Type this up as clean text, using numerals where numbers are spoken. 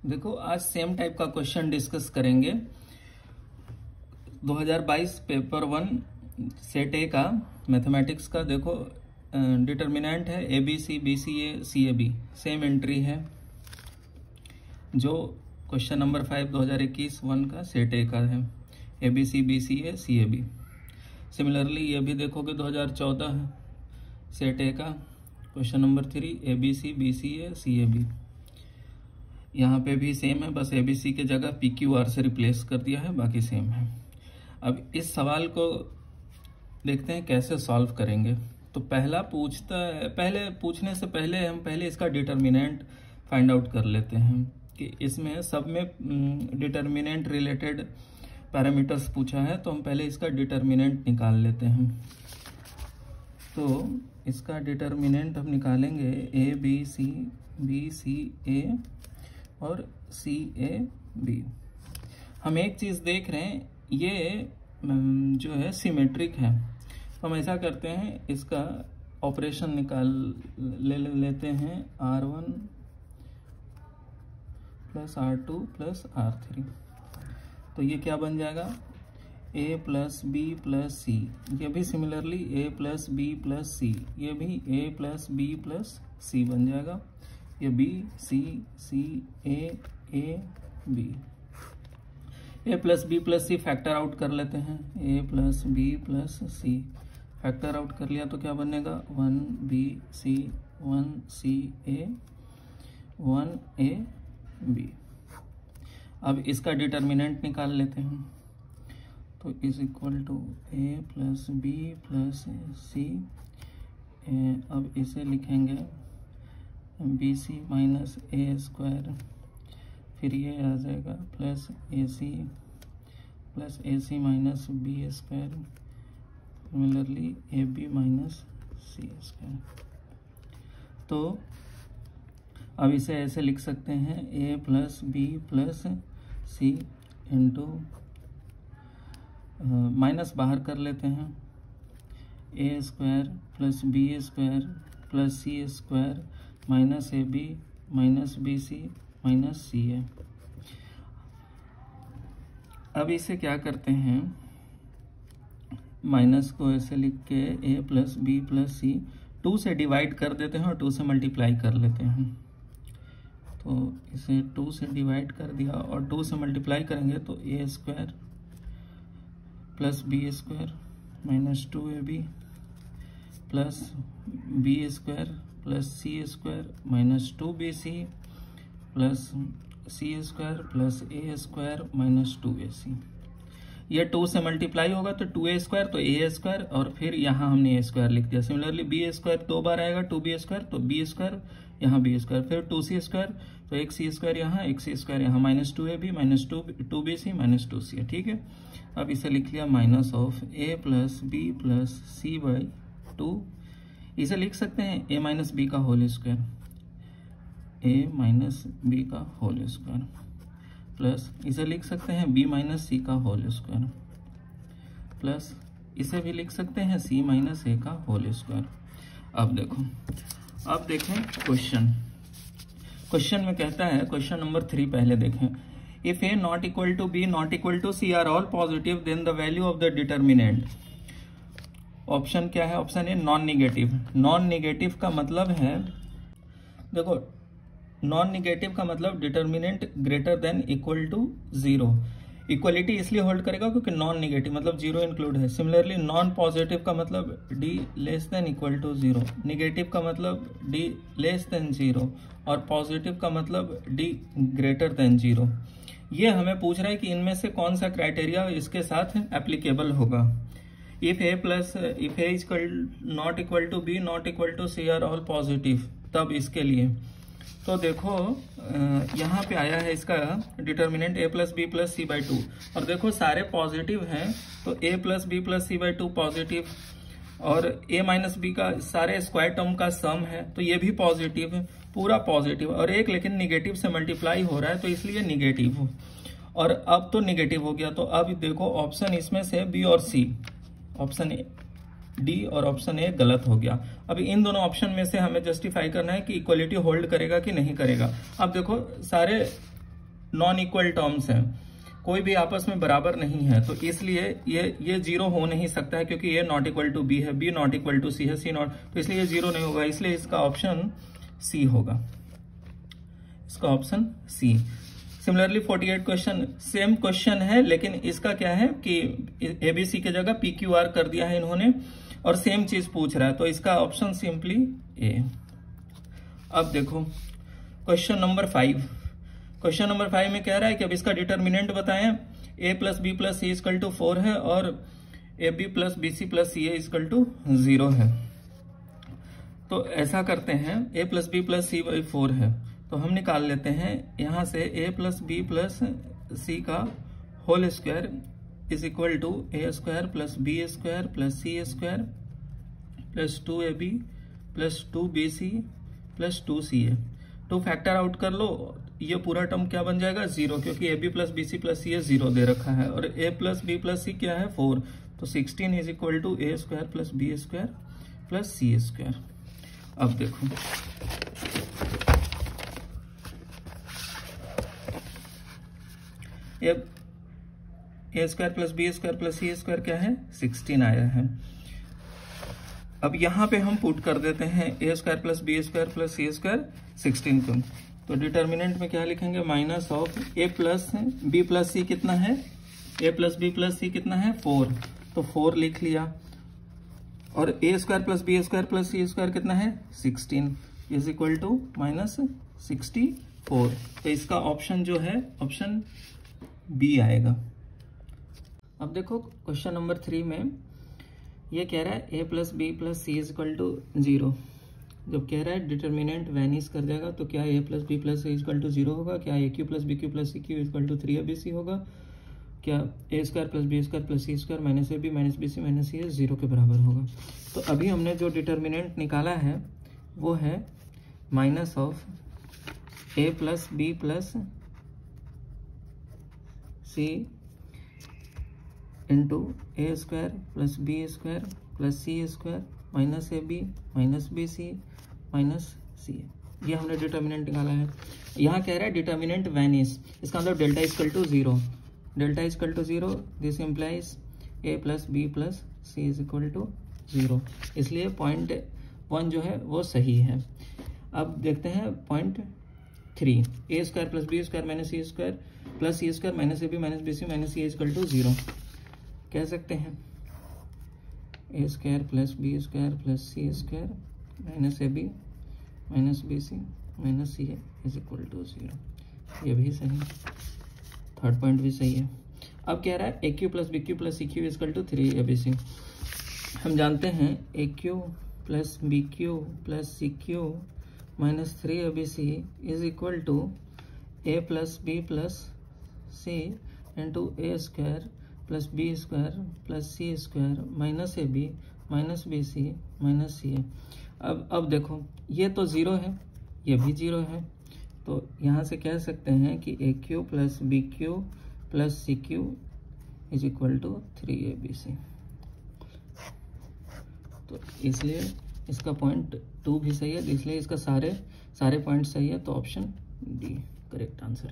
देखो आज same type का क्वेश्चन डिस्कस करेंगे। 2022 पेपर 1 सेट ए का मैथमेटिक्स का। देखो डिटर्मिनेंट है ABC BCA CAB, same entry है जो क्वेश्चन नंबर 5 2021 1 का सेट ए का है, ABC BCA CAB। सिमिलरली ये भी देखोगे 2014 सेट ए का question number 3 ABC BCA CAB। यहाँ पे भी सेम है, बस ABC की जगह PQR से रिप्लेस कर दिया है, बाकी सेम है। अब इस सवाल को देखते हैं कैसे सॉल्व करेंगे। तो पहला पूछता है, पहले पूछने से पहले हम पहले इसका डिटर्मिनेंट फाइंड आउट कर लेते हैं कि इसमें सब में डिटर्मिनेंट रिलेटेड पैरामीटर्स पूछा है, तो हम पहले इसका डिटर्मिनेंट निकाल लेते हैं। तो इसका डिटर्मिनेंट हम निकालेंगे ABC BCA और CAB। हम एक चीज देख रहे हैं, ये जो है सिमेट्रिक है, तो हम ऐसा करते हैं इसका ऑपरेशन निकाल लेते हैं R1 plus R2 plus R3। तो ये क्या बन जाएगा A plus B plus C। ये भी similarly A plus B plus C, ये भी A plus B plus C बन जाएगा। ये B C C A B। A plus B plus C factor out कर लेते हैं। A plus B plus C factor out कर लिया तो क्या बनेगा 1B C 1C A 1A B। अब इसका डिटर्मिनेंट निकाल लेते हैं। तो is equal to A plus B plus C। अब इसे लिखेंगे BC माइनस A स्क्वायर, फिर ये आ जाएगा plus AC minus B square, similarly AB minus C square. तो अब इसे ऐसे लिख सकते हैं A plus B plus C into minus बाहर कर लेते हैं A square plus B square plus C square minus AB minus BC minus CA। अब इसे क्या करते हैं, माइनस को ऐसे लिख के A plus B plus C 2 से डिवाइड कर देते हैं और 2 से मल्टीप्लाई कर लेते हैं। तो इसे 2 से डिवाइड कर दिया और 2 से मल्टीप्लाई करेंगे तो A square plus B square minus 2AB plus B square plus C square minus 2BC plus C square plus A square minus 2AC। ये 2 से मल्टीप्लाई होगा तो 2A स्क्वायर, तो A स्क्वायर, और फिर यहाँ हमने A स्क्वायर लिख दिया। सिमिलरली B स्क्वायर 2 बार आएगा 2B स्क्वायर, तो B स्क्वायर यहाँ B स्क्वायर, फिर 2C स्क्वायर, तो एक C स्क्वायर यहाँ, एक C स्क्वायर यहाँ, minus 2AB minus 2BC minus 2C है। ठीक है, अब इसे लिख लिया minus of A plus B plus C by 2। इसे लिख सकते हैं A माइनस B का whole square, A minus B का होल स्क्वायर, प्लस इसे लिख सकते हैं B माइनस C का होल स्क्वायर, प्लस इसे भी लिख सकते हैं C माइनस A का होल स्क्वायर। अब देखो, अब देखें क्वेश्चन में कहता है, क्वेश्चन नंबर 3 पहले देखें। If A not equal to B not equal to C are all positive then the value of the determinant. Option क्या है, option A non negative. Non negative का मतलब है, देखो नॉन निगेटिव का मतलब determinant greater than equal to 0। Equality इसलिए hold करेगा क्योंकि नॉन निगेटिव मतलब 0 इंक्लूड है। सिमिलरली नॉन पॉजिटिव का मतलब D less than equal to 0, negative का मतलब D लेस देन 0 और पॉजिटिव का मतलब D ग्रेटर देन 0। ये हमें पूछ रहा है कि इनमें से कौन सा क्राइटेरिया इसके साथ एप्लीकेबल होगा। if A is not equal to B not equal to C are all positive, तब इसके लिए तो देखो यहाँ पे आया है इसका determinant A plus B plus C by 2, और देखो सारे पॉजिटिव हैं तो A plus B plus C by 2 positive, और A माइनस B का सारे स्क्वायर टर्म का सम है तो ये भी पॉजिटिव है, पूरा पॉजिटिव, और एक लेकिन निगेटिव से मल्टीप्लाई हो रहा है तो इसलिए निगेटिव हो, और अब तो निगेटिव हो गया। तो अब देखो ऑप्शन इसमें से B और C, ऑप्शन डी और ऑप्शन ए गलत हो गया। अब इन दोनों ऑप्शन में से हमें जस्टिफाई करना है कि इक्वलिटी होल्ड करेगा कि नहीं करेगा। अब देखो सारे नॉन इक्वल टर्म्स हैं, कोई भी आपस में बराबर नहीं है, तो इसलिए ये जीरो हो नहीं सकता है, क्योंकि ये नॉट इक्वल टू बी है, बी नॉट इक्वल टू सी है, सी नॉट, तो इसलिए ये जीरो नहीं होगा, इसलिए इसका ऑप्शन सी होगा, इसका option C. Similarly 48 question, same question है, लेकिन इसका क्या है कि एबीसी की जगह पी क्यू आर कर दिया है इन्होंने, और सेम चीज पूछ रहा है, तो इसका ऑप्शन सिंपली ए। अब देखो क्वेश्चन नंबर 5, क्वेश्चन नंबर 5 में कह रहा है कि अब इसका डिटर्मिनेंट बताएं, a plus B plus C is equal to 4 है और A B plus B C plus C A is equal to 0 है। तो ऐसा करते हैं, a plus B plus C by 4 है, तो हम निकाल लेते हैं यहां से a plus B plus C का whole square is equal to A square plus B square plus C square plus 2ab plus 2bc plus 2ca। Two factor out कर लो, ये पूरा टर्म क्या बन जाएगा 0, क्योंकि ab plus B C plus C A 0 दे रखा है, और a plus B plus C क्या है 4, तो 16 is equal to A square plus B square plus C square. अब देखो A square plus B square plus C square क्या है 16 आया है। अब यहां पे हम पुट कर देते हैं A square plus B square plus C square 16 को, तो डिटर्मिनेंट में क्या लिखेंगे minus of A plus B plus C कितना है, A plus B plus C कितना है 4, तो 4 लिख लिया, और A square plus B square plus C square कितना है 16 इज इक्वल टू माइनस 64। तो इसका ऑप्शन जो है ऑप्शन बी आएगा। अब देखो क्वेश्चन नंबर 3 में ये कह रहा है a plus B plus C is equal to 0। जब कह रहा है डिटर्मिनेंट वैनिश कर जाएगा, तो क्या a plus B plus C is equal to 0 होगा, क्या a cube plus B cube plus C cube is equal to 3abc होगा, क्या a square plus B square plus C square minus A B minus B C minus C 0 के बराबर होगा। तो अभी हमने जो डिटर्मिनेंट निकाला है वो है minus of a plus B plus C into A square plus B square plus C square minus A B minus B C minus C A, ये हमने डिटर्मिनेंट निकाला है। यहाँ कह रहा है डिटर्मिनेंट वैनिश, इसका मतलब delta equal to 0, delta equal to 0, this implies A plus B plus C is equal to 0, इसलिए पॉइंट 1 जो है वो सही है। अब देखते हैं point 3, A square plus B square minus C square plus C square minus A B minus B C minus C equal to 0। कह सकते हैं A square plus B square plus C square minus A B minus B C minus C is equal to 0, ये भी सही, third point भी सही है। अब कह रहा है A cube plus B cube plus C cube is equal to 3abc। हम जानते हैं A cube plus B cube plus C cube minus 3abc is equal to A plus B plus C into A square plus B square plus C square minus A B minus B C minus C A. अब देखो ये तो 0 है, ये भी 0 है, तो यहाँ से कह सकते हैं कि A cube plus B cube plus C cube is equal to 3abc। तो इसलिए इसका पॉइंट 2 भी सही है, इसलिए इसका सारे पॉइंट सही है, तो ऑप्शन डी करेक्ट आंसर।